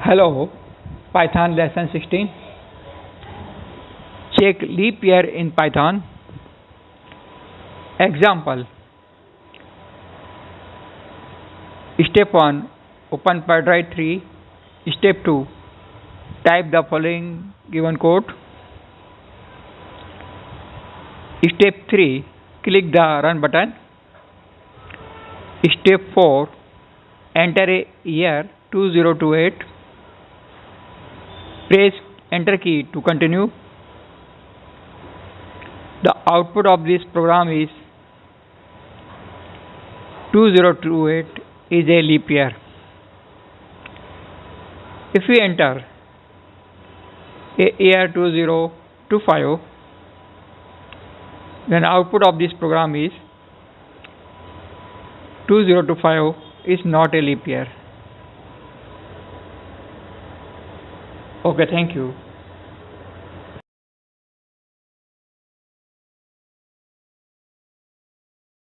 Hello, Python lesson 16. Check leap year in Python. Example. Step 1. Open PyDrive 3. Step 2. Type the following given code. Step 3. Click the Run button. Step 4. Enter a year 2028. Press Enter key to continue. The output of this program is 2028 is a leap year. If we enter a year 2025, then output of this program is 2025 is not a leap year. Okay, thank you.